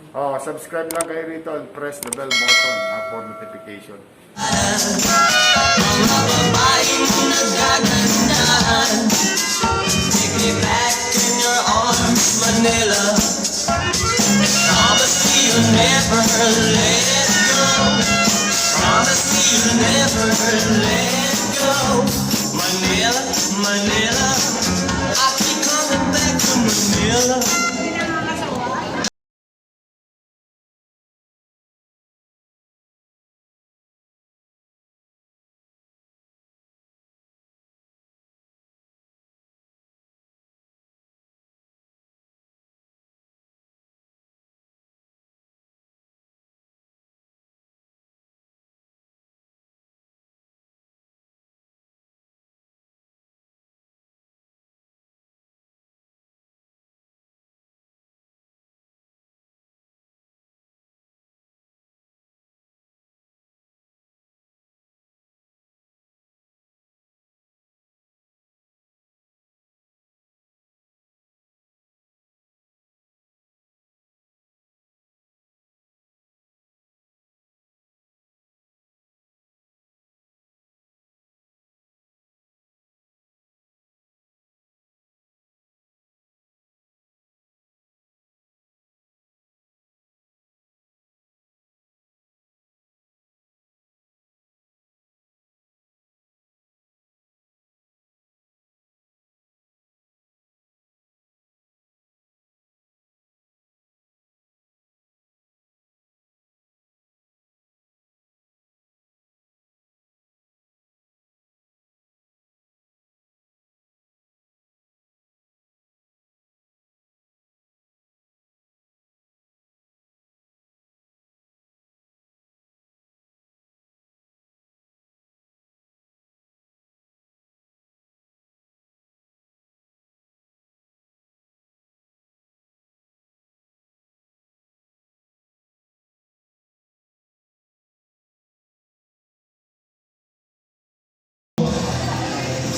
Oh, subscribe lang kayo rito and press the bell button for notification. Mga babaeng nagagandahan, take me back in your arms, Manila. Promise me you'll never let go. Promise me you'll never let go. Manila, Manila, I keep coming back to Manila.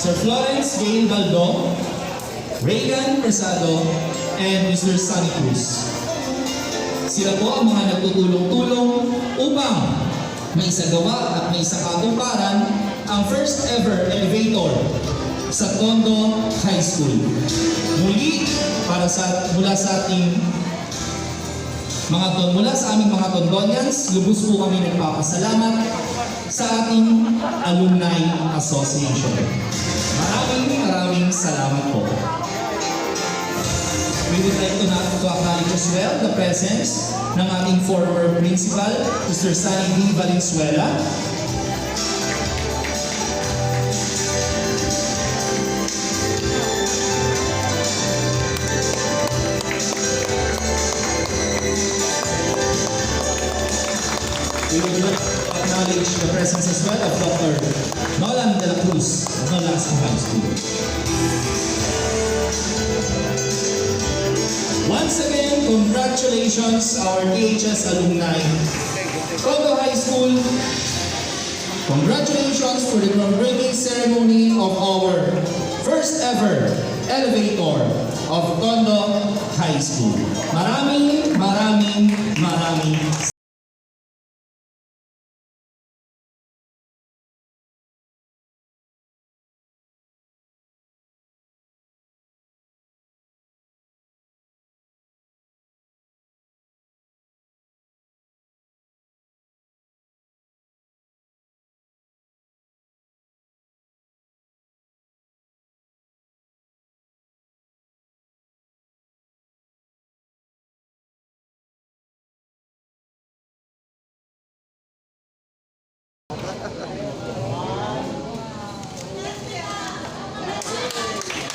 Sir Florence Gail Baldo, Reagan Prasado, and Mr. Sunny Cruz. Sila po ang mga nagtutulong-tulong upang maisagawa at maisakatuparan ang first ever elevator sa Tondo High School. Muli, mula sa aming mga Tondonians, lubos po kami nagpapasalamat sa ating Alumni Association. Maraming salamat po. We would like to acknowledge as well the presence ng ating former principal, Mr. Sunny D. Valenzuela. We would like to acknowledge the presence as well of Dr. Nolan de la Cruz of Nolasco High School. Once again, congratulations our DHS alumni. Tondo High School, congratulations for the groundbreaking ceremony of our first ever elevator of Tondo High School. Maraming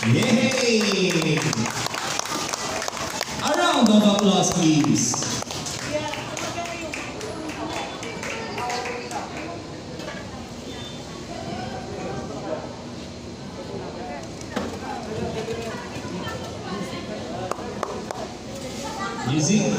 yay! A round of applause, please. Music.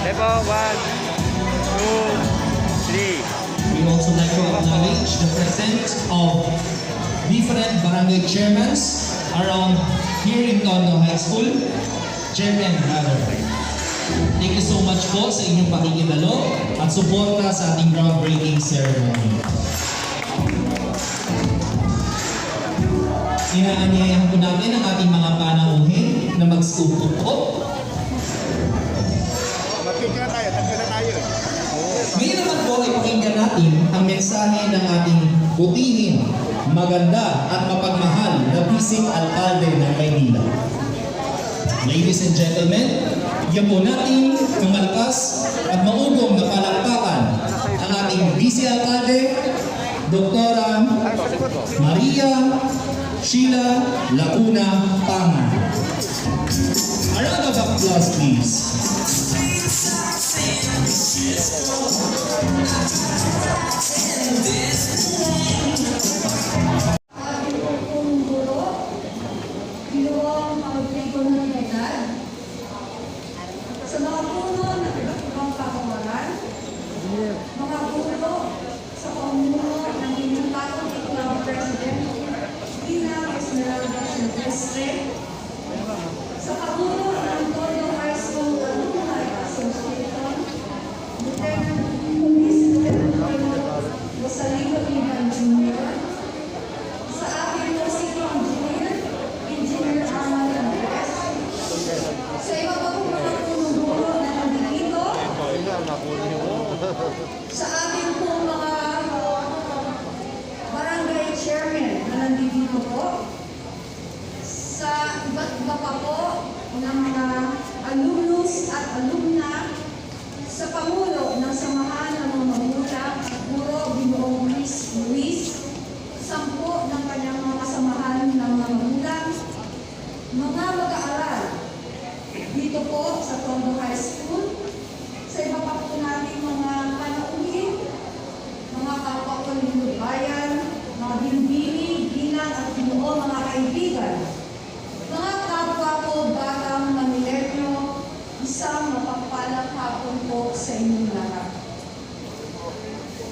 Tempo, 1, 2, 3. We also like to acknowledge the presence of different barangay chairmen around here in Tondo High School. Chairman Brother, thank you so much po sa inyong pakikidalo at suporta sa ating groundbreaking ceremony. Inaanyayahan po natin ang ating mga panauhin na magsuko po. Magkikita na tayo, tagka na tayo. Ngayon naman po ay pakinggan natin ang mensahe ng ating butihin, maganda at mapagmahal na Bisig Alkalde ng Maynila. Ladies and gentlemen, yan po natin ng malakas at maugong na palakpakan ang ating Bisig Alkalde, Doktora Maria Sheila Lacuna Pangan. A round of applause, please. Kung guro, ginawang pagpego ng edad, sa mga puno ng ibang pakawalan, mga puno sa pamuno ng inyong tatang ilang President, Dina Esmeralda Silvestre, sa pamuno ng Tondo High School Alumni Association, Lieutenant Police Lieutenant Rosalino Ivan Jr., sa aking music engineer, Engineer Arman Andres, sa iba pa pong mga punong-guro na nandito, sa ating pong mga barangay chairman na nandito po, sa iba't iba pa po ng mga alumnus at alumna, sa pamuno ng samahan ng mga magulang at guro Ginoong Luis, 10 ng kanyang mga kasamahan ng mga magulang, mga mag-aaral dito po sa Tondo High School, sa iba pa po nating mga panauhin, mga kapwa ko ng bayan, mga binibini, ginang at binuo mga kaibigan, mga kapwa ko batang Manilenyo, isang mapagpalang hapon po sa inyong lahat.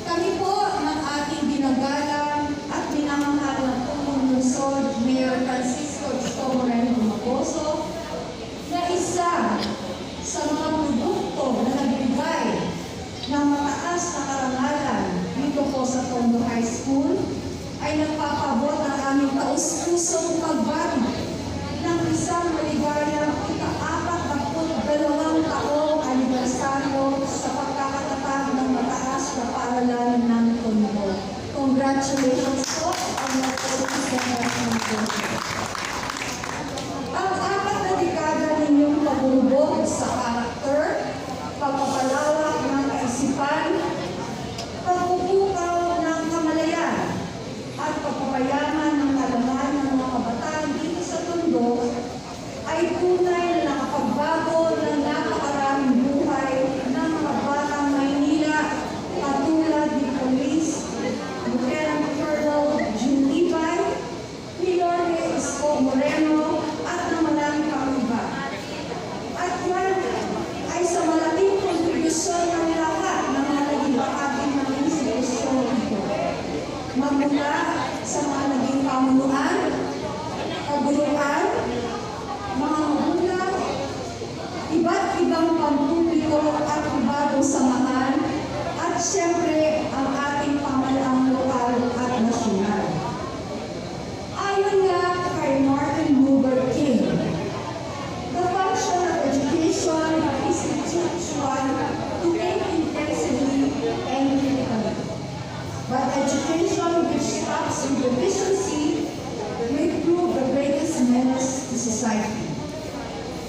Kami po ng ating ginagalang at minamahal ng Pulong Lungsod, Mayor Francisco Chico Moreno Magoso, na isa sa mga produkto na nagbigay ng mataas na karangalan dito po sa Tondo High School, ay nagpapabot ng aming taus-pusong pagbati ng isang maligayang ika-42 taong anibersaryo sa pagkakatatag ng mataas na paaralan ng Tondo. Congratulations po on your celebration. Ang 4 na dekada ninyong pagbubog sa karakter, pagpapalawak ng kaisipan, pagpupukaw ng kamalayan, at pagpapayaman ng kalaman ng mga kabataan dito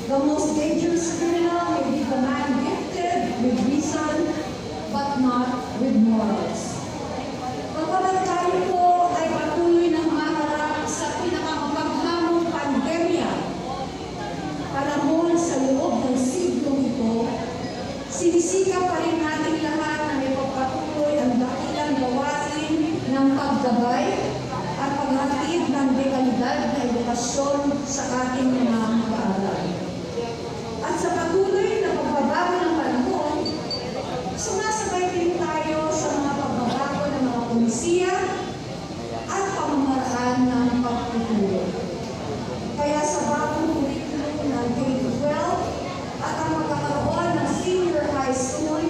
The most dangerous criminal may be the man gifted with reason, but not with morals. Kapag tayo po ay patuloy ng maharap sa pinakamapaghamong pandemya, panahon sa loob ng siglong ito, sinisika pa rin natin lahat na may pagpatuloy ang dakilang gawain ng paggabay at paghatid ng dekalidad na edukasyon sa ating mga mag-aaral. At sa patuloy na pagbabago ng panahon, sumasabay din tayo sa mga pagbabago ng mga polisiya at pamamaraan ng pagtuturo. Kaya sa bagong curriculum ng K-12 at ang magkakaroon ng senior high school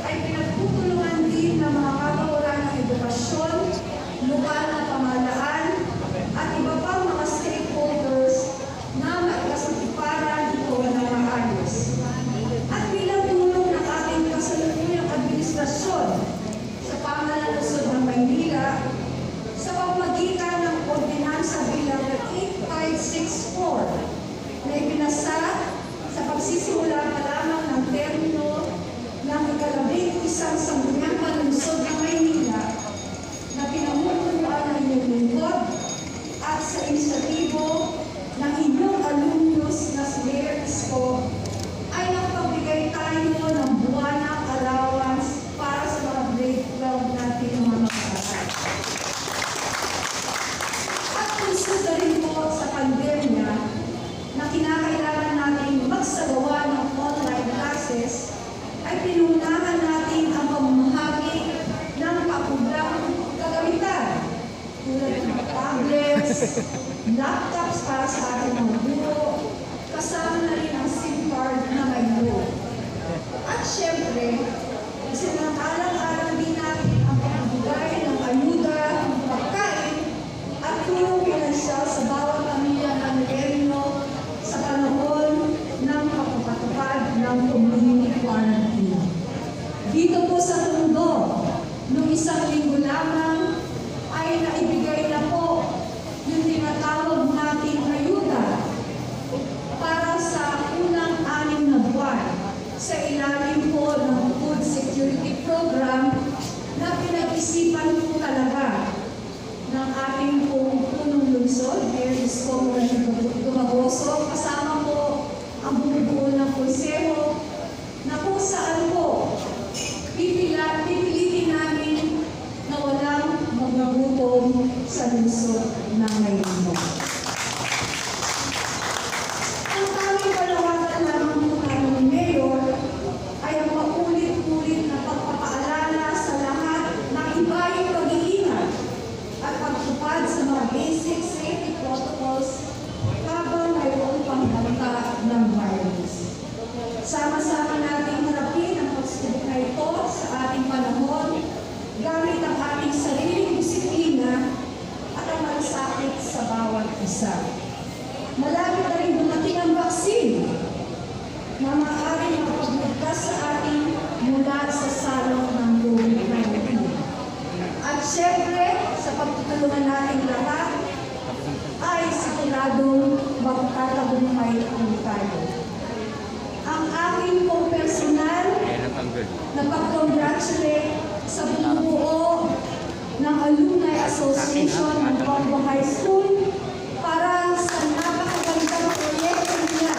ay pinagtutulungan din ng mga kagawaran ng edukasyon, lokal na pamahalaan at iba pang mga stakeholders na maikasatiparan ito na maayos. At bilang tulong ng ating kasalukuyang administrasyon sa pamalansod ng Maynila, sa pamamagitan ng Ordinansa bilang 8564 na ipinasa sa pagsisimula pa lamang ng termino ng ika-11 sangguniang panunsod ng Maynila na pinamumunuan ng inyong lingkod at sa inisyatibo ng inyong alumnus na si Mayor Isko ay nakapagbigay tayo ng buwanang allowance para sa mga grade 12 natin mga mag-aaral. At puso na rin po sa pandemya na kinakailangan natin magsagawa ng online classes, ay pinunahan natin ang pamamahagi ng pakulang kagamitan tulad ng tablets, laptops para sa ating mga guro, kasama na rin ang SIM card na may load. At syempre, sinangalang-alang din natin ang pagbibigay ng ayuda, pagkain, at tulong pinansyal sa bawat pamilya ng Erino sa panahon ng pagpapatupad ng community quarantine. Dito po sa Tondo, noong isang linggo lamang ay naibigay na po yung tinatawag nating ayuda para sa unang 6 na buwan sa ilalim po ng Food Security Program na pinag-isipan po talaga ng ating pong punong lungsod, Mayor Isko Dumagoso, kasama po ang bumubuo ng konseho na kung saan po pipilitin namin na walang magugutom sa lungsod ng Maynila. Ang tanging panawagan lamang po namin, Mayor, ay ang paulit-ulit na pagpapaalala sa lahat ng iba yung pag-iingat at pagtupad sa mga basic safety protocols habang mayroon pang banta ng virus. Sama-sama natin harapin ang pagsubok na ito sa ating panahon gamit ang ating sariling disiplina at ang malasakit sa bawat isa. Malapit na rin dumating ang vaccine na maaaring makapagligtas sa atin mula sa salok ng COVID-19. At syempre, sa pagtutulungan natin lahat, ay siguradong magtatagumpay po tayo. Ang aking pong personal na pag-congratulate sa bumubuo ng Alumni Association ng Congo High School para sa napakagandang proyekto niya,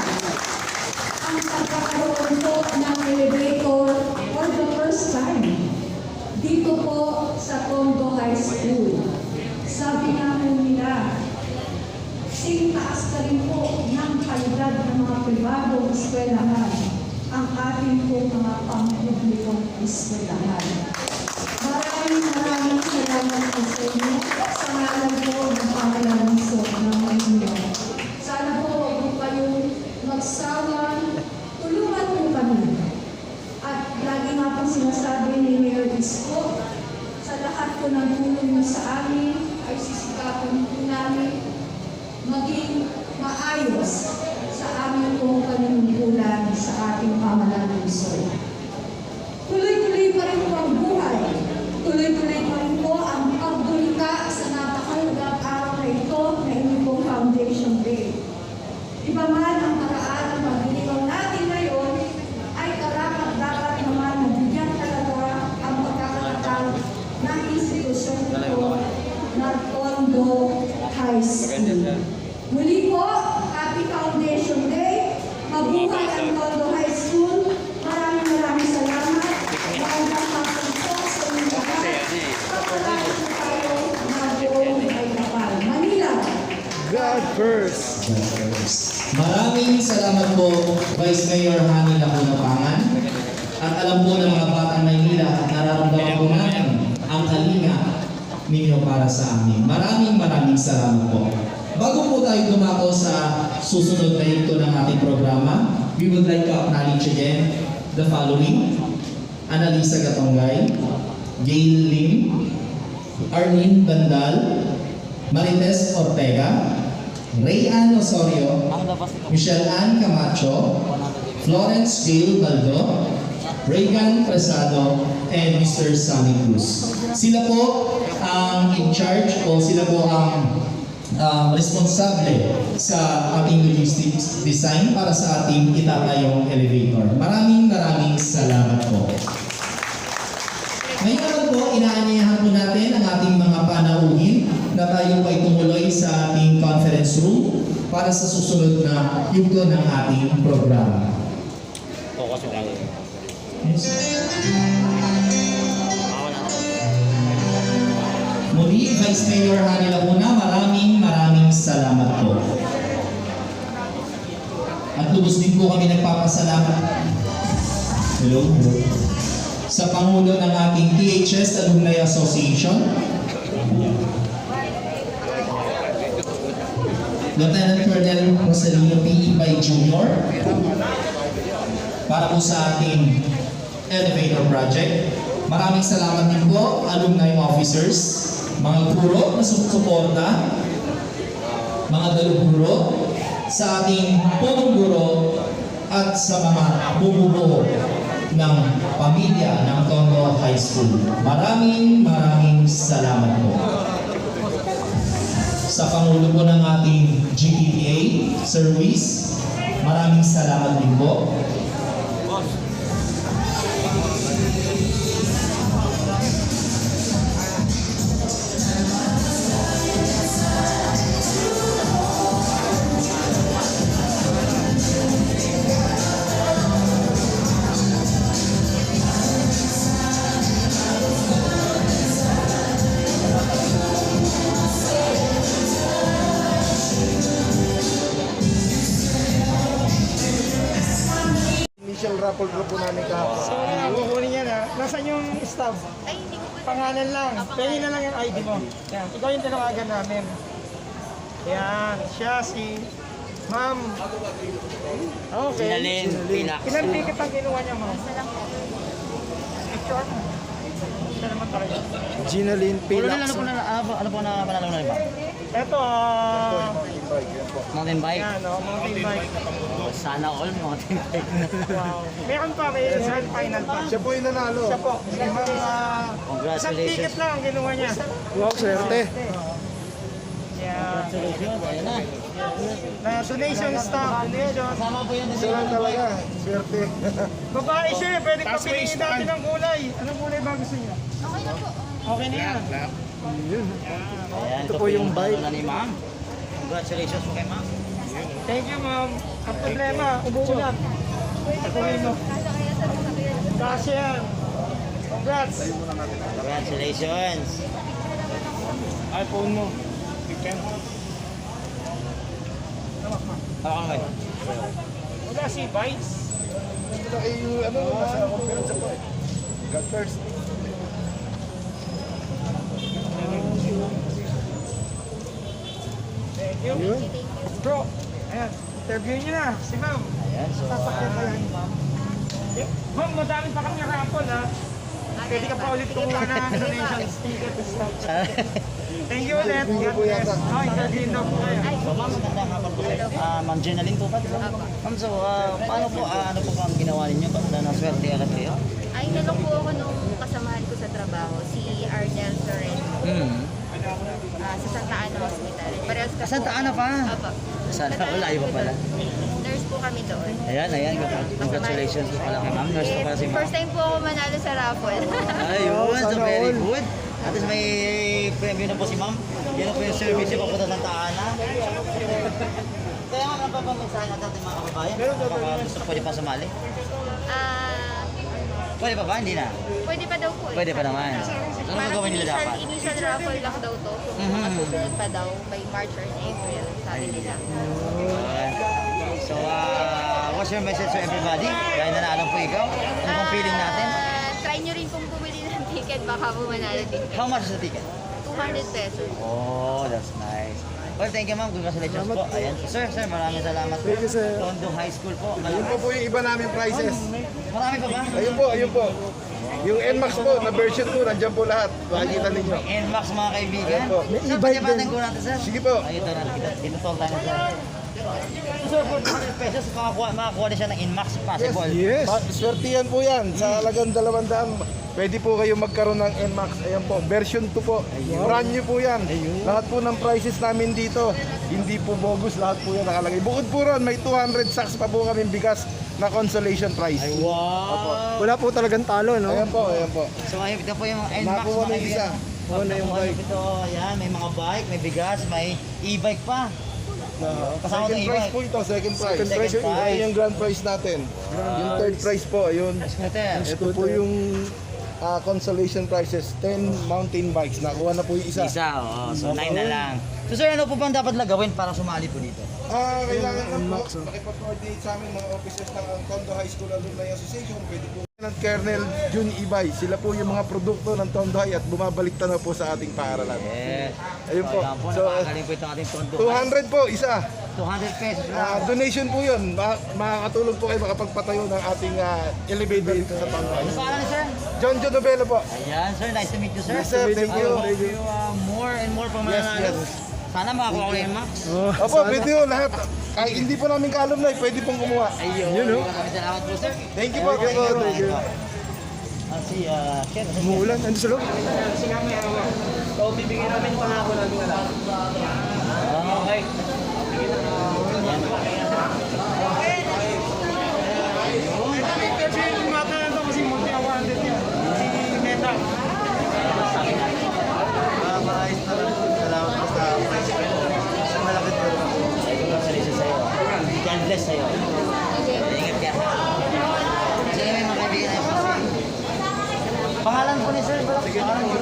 ang pagkakaroon po ng elevator for the first time dito po sa Congo High School. Sabi namin nila, taas na rin po ng kalidad ng mga pribadong eskwelahan ang ating po mga pampublikong eskwelahan. Maraming salamat po sa inyo sa ngalan po ng pangalansod ng Maynila. Sana po huwag po kayong magsawang tulungan po kami. At lagi nga po sinasabi ni Mayor Isko, sa lahat po ng tulong niyo sa amin ay sisikapin po namin maging maayos sa aming pong panunungkulan sa ating pamalansod. Tuloy-tuloy pa rin po ang buhay. Tuloy-tuloy pa rin po ang pagdulika sa napakahalagang araw na ito Mabuhay ang Tondo High School. Maraming salamat. Magandang hapon po sa inyong lahat. Kapalagi po tayo na buong ay kapal. Manila. God first. Maraming salamat po, Vice Mayor Hani Lacuna Pangan. At alam po ng mga batang Maynila at nararamdaman po natin ang kalinga ninyo para sa amin. Maraming salamat po. Bago po tayo dumako sa susunod na yugto ng ating programa, we would like to acknowledge again the following: Annalisa Gatongay, Gail Lim, Arlene Bandal, Marites Ortega, Rayan Osorio, Michelle Ann Camacho, Florence Gail Baldo, Reagan Presado, and Mr. Sammy Cruz. Sila po ang in charge o sila po ang responsable sa ating logistics design para sa ating itatayong elevator. Maraming salamat po. Ngayon naman po, inaanyayahan po natin ang ating mga panauhin na tayo ay tumuloy sa ating conference room para sa susunod na yugto ng ating programa. Yes. Muli, Vice Mayor Hani Lacuna, maraming salamat po. At lubos din po kami nagpapasalamat. Hello. Sa Pangulo ng ating THS Alumni Association, Lieutenant Colonel Rosalino P. Ibay Jr. para po sa ating elevator project. Maraming salamat din po, alumni officers, mga guro na sumusuporta, mga daluguro, sa ating punong guro at sa mga bumubuo ng pamilya ng Tondo High School. Maraming salamat po. Sa Pangulo po ng ating GTTA, Sir Luis, maraming salamat din po. Initial raffle draw po namin kahapon. So, kukunin yan ha. Nasaan yung staff? Pangalan lang. Pahingin na lang yung ID mo. Yan. Ikaw yung tinawagan namin. Yan. Siya si Ma'am. Okay. Sinalin, Pinak. Ilan ticket ang kinuha niya, Ma'am? Picture mo. Siya naman talaga. Ginaline Pilax. Ano po na panalo na ba? Ito, Mountain bike? yan, mountain bike. Sana all mountain bike. Wow. Meron pa, may grand final pa. Siya po yung nanalo. Siya po. Si Ma'am, isang ticket lang ang kinuha niya. Wow, swerte. Yeah. Ayan na. Na donation staff, donation. Sama po yan. Siya lang talaga. Swerte. Babae siya, pwede pa piliin natin ng kulay. Anong kulay ba gusto niyo? Okay na po. Okay na yan. Ayan, ito po yung bike. Na ni ma'am. Congratulations po kay ma'am. Thank you, ma'am. Ang problema, umuulan. Patuloy mo. Kasi yan. Congrats. Congratulations. iPhone mo. Weekend. Ako kayo. Wala si Vice. Ano, nasa conference ako eh. God first. Thank you. Bro, ayan. Interview niyo na si ma'am. Ayan, so Sasakyan pa yan, ma'am. Ma'am, madami pa kami rapon ha. Pwede ka pa ulit kumuha na donation ticket. Thank you ulit. God bless. Oh, interview daw po kayo. So ma'am, magandang hapon po kayo. Ma'am Jenaline po ba? Ma'am, so paano po, ano po ang ginawa ninyo? Ba't na naswerte agad kayo? Ay, nalok po ako nung kasamahan ko sa trabaho, si Ardel Sorrento, sa Santa Ana Hospital. Parehas ka Santa Ana pa? Apo. Sana wala, iba pala. Nurse po kami doon. Ayan. Congratulations po pala kay ma'am. Nurse po pala si ma'am. First time po ako manalo sa raffle. Ayun, so very good. At least may premyo na po si ma'am. Yan na po yung service niya papunta sa Santa Ana. Kaya nga, bang mensahe natin ating mga kababayan? Baka gusto pwede pa sumali? Ah, Pwede pa ba? Hindi na. pwede pa daw po eh. Pwede pa naman. Ano Parang gagawin nila dapat? initial raffle lang daw to. So, makasunod pa daw by March or April, sabi nila. So, what's your message to everybody? Dahil nanalo po ikaw, ano pong feeling natin? Try nyo rin pong bumili ng ticket, baka po manalo din. How much is the ticket? 200 pesos. Oh, that's nice. Well, thank you ma'am. Congratulations po. Ayan. Sir, maraming salamat po. Thank you, sir. Tondo High School po. Yun po yung iba namin prices. Marami pa ba? Ayun po. Yung NMAX po, na version 2, nandiyan po lahat. Makikita ninyo. NMAX mga kaibigan. Ayan po. Sir, pagyabatin ko natin sir. Sige po. Ay, ito na. Dito tol tayo sir. Sir, for 200 pesos, makakuha na siya ng NMAX possible. Yes. Swertihan po yan. Sa halagang 200, pwede po kayo magkaroon ng NMAX. Ayan po, version 2 po. Brand new po yan. Lahat po ng prices namin dito, hindi po bogus. Lahat po yan nakalagay. Bukod po ron, may 200 sacks pa po kami bigas na consolation prize. Wow! Wala po talagang talo, no? Ayan po. So, ayun, ito po yung mga NMAX Nakuha mga na yung isa. kaibigan. Nakuha na yung Nakuha bike. Ito, yan, may mga bike, may bigas, may e-bike pa. Kasama Second ng prize e-bike. po ito, second prize. Second prize. Ayun yung grand prize natin. Yung third prize po, ayun. Scooter. Ito po yung consolation prizes, 10 mountain bikes. Nakuha na po yung isa. Isa, oo. So, 9 na lang. So, sir, ano po bang dapat na gawin para sumali po dito? Kailangan lang po, makipag-coordinate sa amin mga officers ng Tondo High School Alumni Association. Pwede po ng Colonel Jun Ibay. Sila po yung mga produkto ng Tondo High at bumabalik na po sa ating paaralan. Yes. Ayun po. Ayan po, So, napakagaling po itong ating Tondo. 200 po, isa. 200 pesos lang. Donation po yun. Makakatulong po kayo makapagpatayo ng ating elevator dito sa Tondo High. Ano pangalan ni sir? John Novelo po. Ayan, sir. Nice to meet you, sir. Yes, sir. Thank you. I hope you more and more pang Yes, mananalo. yes. Sana makakuha ko yung max. Opo, pwede yun lahat. Kahit hindi po namin ka-alumni, pwede pong kumuha. Ayun. Maraming salamat po, sir. Thank you po. Thank you. Si Sir. Umuulan, ando sa loob. So, bibigyan namin pangako namin na lang. Okay. Ayan po. Yung mata na ito kasi multi-awarded niya. Si Meta. Sabi natin. Maayos na rin. Salamat po sa prize. Malaki po. Congratulations sa'yo. God bless sa'yo. Ingat ka. Sige, may mga kaibigan na yung pangalan po ni Sir. Pangalan po.